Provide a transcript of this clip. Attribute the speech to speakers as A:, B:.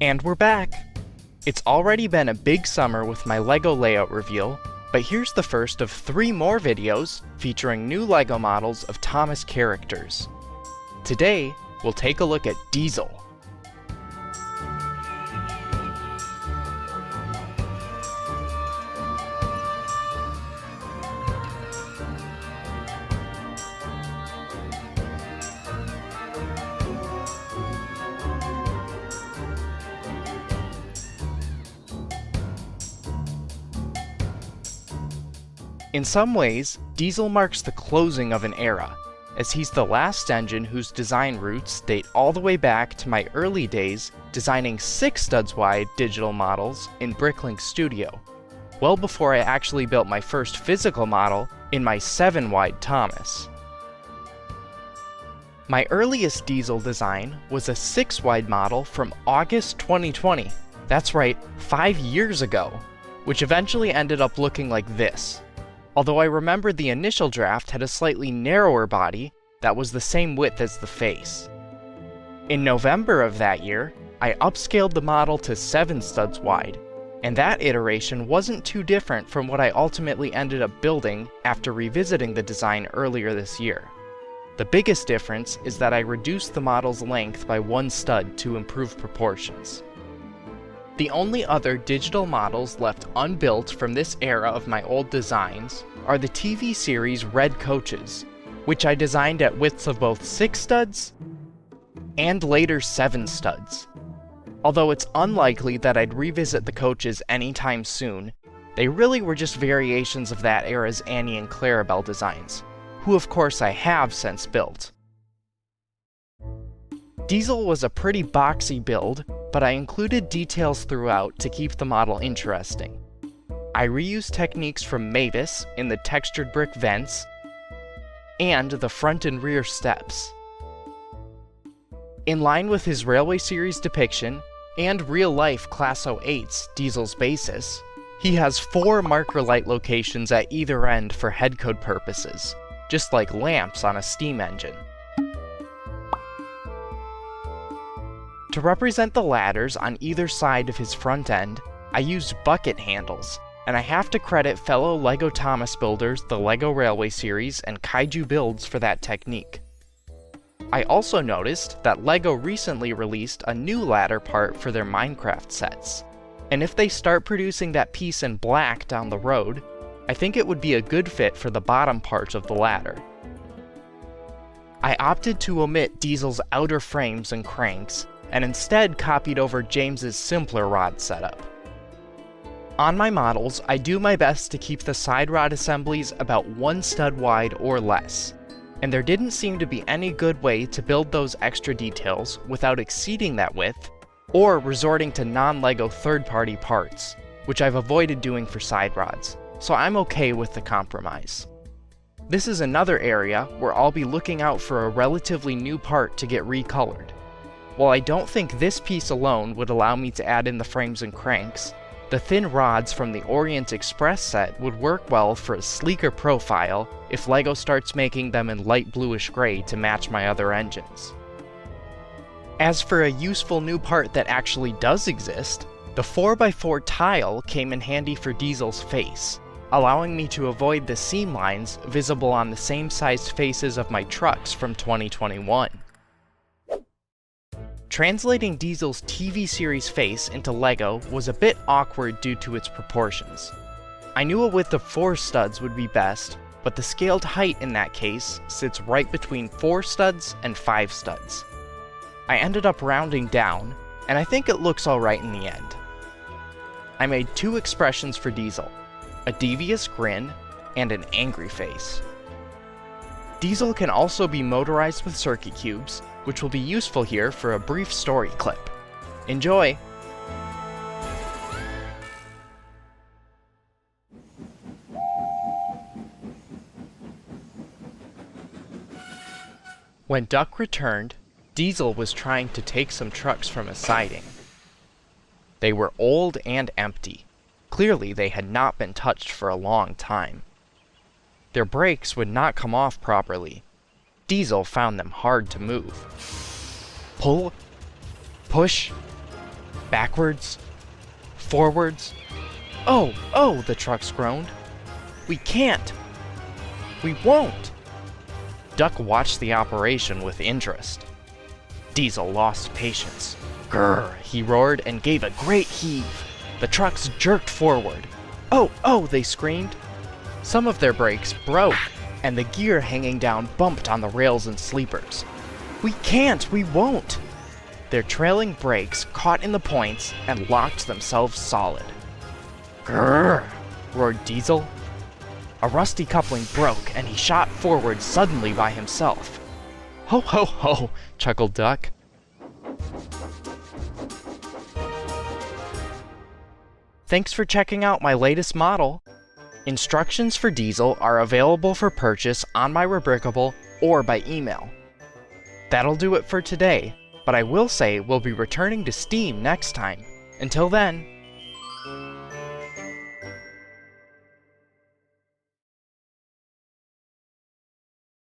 A: And we're back! It's already been a big summer with my LEGO layout reveal, but here's the first of 3 more videos featuring new LEGO models of Thomas characters. Today, we'll take a look at Diesel. In some ways, Diesel marks the closing of an era, as he's the last engine whose design roots date all the way back to my early days designing 6 studs wide digital models in Bricklink Studio, well before I actually built my first physical model in my 7 wide Thomas. My earliest Diesel design was a 6 wide model from August 2020, that's right, 5 years ago, which eventually ended up looking like this. Although I remember the initial draft had a slightly narrower body that was the same width as the face. In November of that year, I upscaled the model to 7 studs wide, and that iteration wasn't too different from what I ultimately ended up building after revisiting the design earlier this year. The biggest difference is that I reduced the model's length by 1 stud to improve proportions. The only other digital models left unbuilt from this era of my old designs are the TV series Red Coaches, which I designed at widths of both 6 studs and later 7 studs. Although it's unlikely that I'd revisit the coaches anytime soon, they really were just variations of that era's Annie and Clarabelle designs, who of course I have since built. Diesel was a pretty boxy build, but I included details throughout to keep the model interesting. I reused techniques from Mavis in the textured brick vents and the front and rear steps. In line with his Railway Series depiction and real-life Class 08's Diesel's basis, he has 4 marker light locations at either end for headcode purposes, just like lamps on a steam engine. To represent the ladders on either side of his front end, I used bucket handles, and I have to credit fellow LEGO Thomas builders the LEGO Railway Series and Kaiju Builds for that technique. I also noticed that LEGO recently released a new ladder part for their Minecraft sets, and if they start producing that piece in black down the road, I think it would be a good fit for the bottom part of the ladder. I opted to omit Diesel's outer frames and cranks, and instead copied over James's simpler rod setup. On my models, I do my best to keep the side rod assemblies about 1 stud wide or less, and there didn't seem to be any good way to build those extra details without exceeding that width, or resorting to non-LEGO third-party parts, which I've avoided doing for side rods, so I'm okay with the compromise. This is another area where I'll be looking out for a relatively new part to get recolored. While I don't think this piece alone would allow me to add in the frames and cranks, the thin rods from the Orient Express set would work well for a sleeker profile if LEGO starts making them in light bluish gray to match my other engines. As for a useful new part that actually does exist, the 4x4 tile came in handy for Diesel's face, allowing me to avoid the seam lines visible on the same sized faces of my trucks from 2021. Translating Diesel's TV series face into LEGO was a bit awkward due to its proportions. I knew a width of 4 studs would be best, but the scaled height in that case sits right between 4 studs and 5 studs. I ended up rounding down, and I think it looks alright in the end. I made 2 expressions for Diesel, a devious grin and an angry face. Diesel can also be motorized with circuit cubes, which will be useful here for a brief story clip. Enjoy! When Duck returned, Diesel was trying to take some trucks from a siding. They were old and empty. Clearly they had not been touched for a long time. Their brakes would not come off properly. Diesel found them hard to move. Pull, push, Backwards. Forwards. Oh, the trucks groaned. We can't. We won't. Duck watched the operation with interest. Diesel lost patience. Grrr, he roared and gave a great heave. The trucks jerked forward. Oh, they screamed. Some of their brakes broke, and the gear hanging down bumped on the rails and sleepers. We can't, we won't. Their trailing brakes caught in the points and locked themselves solid. Grrr, roared Diesel. A rusty coupling broke, and he shot forward suddenly by himself. Ho, ho, ho, chuckled Duck. Thanks for checking out my latest model. Instructions for Diesel are available for purchase on my Rebrickable or by email. That'll do it for today, but I will say we'll be returning to Steam next time. Until then,